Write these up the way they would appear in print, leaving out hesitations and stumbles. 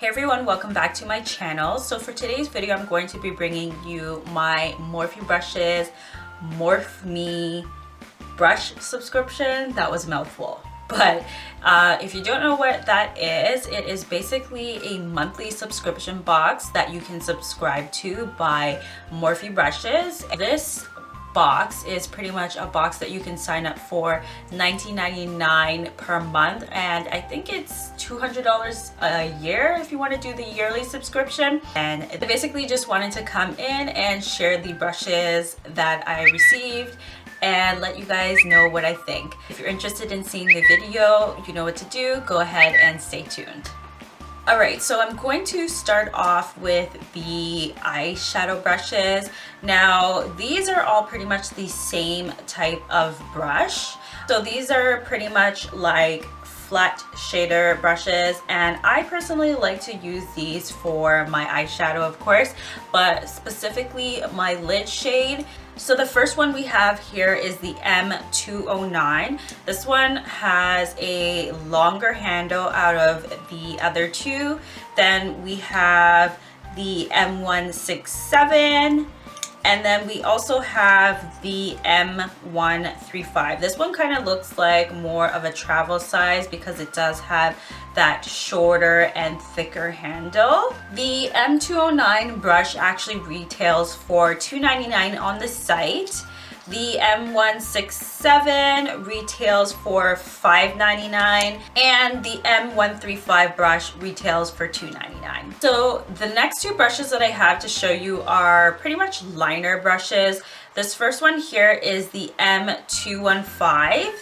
Hey everyone, welcome back to my channel. So for today's video, I'm going to be bringing you my Morphe brushes, Morphe brush subscription. That was a mouthful. But if you don't know what that is, it is basically a monthly subscription box that you can subscribe to by Morphe brushes. This box is pretty much a box that you can sign up for $19.99 per month, and I think it's $200 a year if you want to do the yearly subscription. And I basically just wanted to come in and share the brushes that I received and let you guys know what I think. If you're interested in seeing the video, you know what to do. Go ahead and stay tuned. Alright, so I'm going to start off with the eyeshadow brushes. Now, these are all pretty much the same type of brush. So these are pretty much like flat shader brushes, and I personally like to use these for my eyeshadow, of course, but specifically my lid shade. So the first one we have here is the M209. This one has a longer handle out of the other two. Then we have the M167. And then we also have the M135. This one kind of looks like more of a travel size because it does have that shorter and thicker handle. The M209 brush actually retails for $2.99 on the site. The M167 retails for $5.99, and the M135 brush retails for $2.99. So the next two brushes that I have to show you are pretty much liner brushes. This first one here is the M215.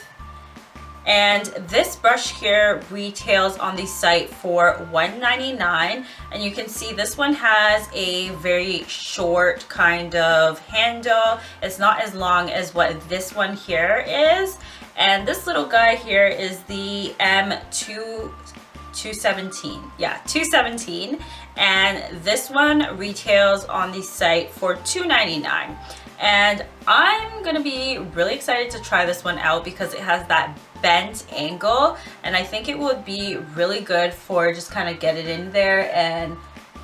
And this brush here retails on the site for $1.99, and you can see this one has a very short kind of handle. It's not as long as what this one here is. And this little guy here is the M217. Yeah, 217. And this one retails on the site for $2.99. And I'm gonna be really excited to try this one out because it has that bent angle, and I think it would be really good for just kind of get it in there and,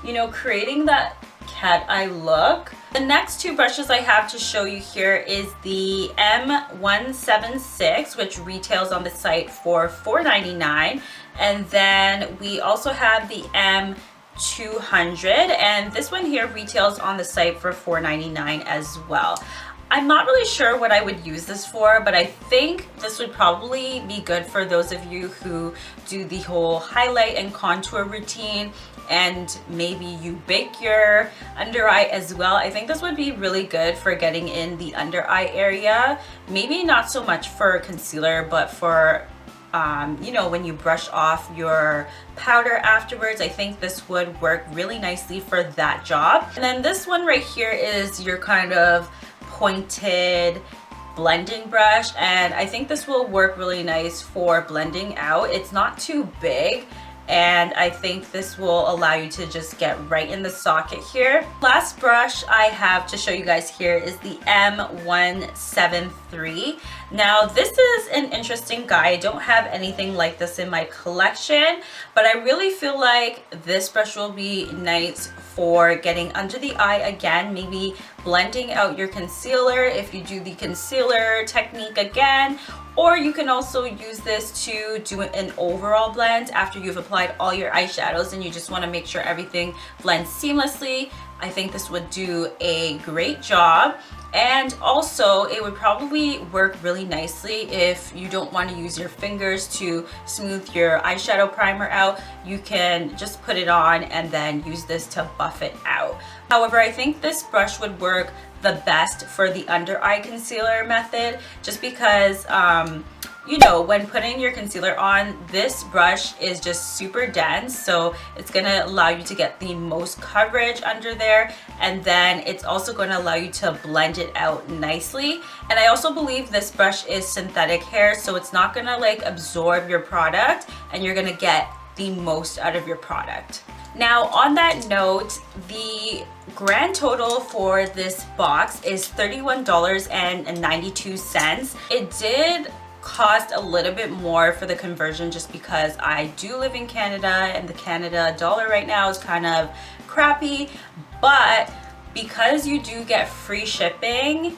you know, creating that cat eye look. The next two brushes I have to show you here is the M176, which retails on the site for $4.99, and then we also have the M200, and this one here retails on the site for $4.99 as well. I'm not really sure what I would use this for, but I think this would probably be good for those of you who do the whole highlight and contour routine, and maybe you bake your under eye as well. I think this would be really good for getting in the under eye area. Maybe not so much for concealer, but for you know, when you brush off your powder afterwards, I think this would work really nicely for that job. And then this one right here is your kind of pointed blending brush, and I think this will work really nice for blending out. It's not too big, and I think this will allow you to just get right in the socket here. Last brush I have to show you guys here is the M173. Now this is an interesting guy. I don't have anything like this in my collection, but I really feel like this brush will be nice for getting under the eye again, maybe blending out your concealer if you do the concealer technique again, or you can also use this to do an overall blend after you've applied all your eyeshadows and you just want to make sure everything blends seamlessly. I think this would do a great job. And also it would probably work really nicely if you don't want to use your fingers to smooth your eyeshadow primer out. You can just put it on and then use this to buff it out. However, I think this brush would work the best for the under eye concealer method, just because you know, when putting your concealer on, this brush is just super dense, so it's gonna allow you to get the most coverage under there, and then it's also going to allow you to blend it out nicely. And I also believe this brush is synthetic hair, so it's not gonna like absorb your product, and you're gonna get the most out of your product. Now on that note, the grand total for this box is $31.92. It did cost a little bit more for the conversion just because I do live in Canada and the Canada dollar right now is kind of crappy, but because you do get free shipping,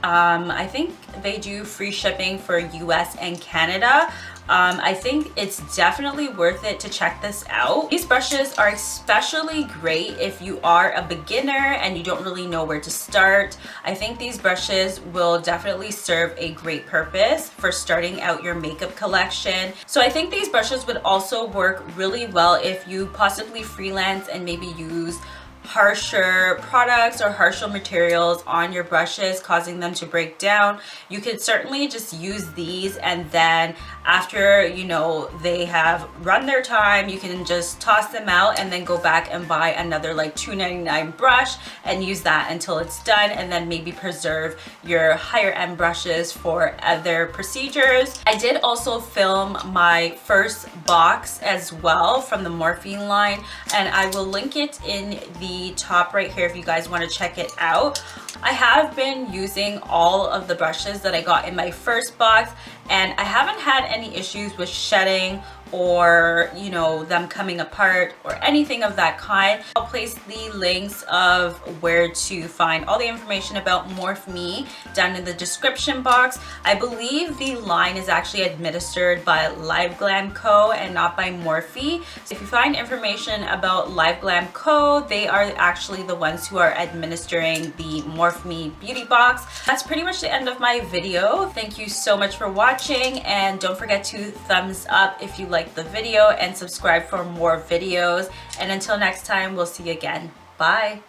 I think they do free shipping for US and Canada. I think it's definitely worth it to check this out. These brushes are especially great if you are a beginner and you don't really know where to start. I think these brushes will definitely serve a great purpose for starting out your makeup collection. So I think these brushes would also work really well if you possibly freelance and maybe use harsher products or harsher materials on your brushes, causing them to break down. You could certainly just use these, and then after, you know, they have run their time, you can just toss them out and then go back and buy another like $2.99 brush and use that until it's done, and then maybe preserve your higher end brushes for other procedures. I did also film my first box as well from the Morphe line, and I will link it in the top right here if you guys want to check it out. I have been using all of the brushes that I got in my first box, and I haven't had any issues with shedding or, you know, them coming apart or anything of that kind. I'll place the links of where to find all the information about Morphe down in the description box. I believe the line is actually administered by Live Glam Co. and not by Morphe. So if you find information about Live Glam Co., they are actually the ones who are administering the Morphe beauty box. That's pretty much the end of my video. Thank you so much for watching, and don't forget to thumbs up if you like the video and subscribe for more videos. And until next time, we'll see you again. Bye.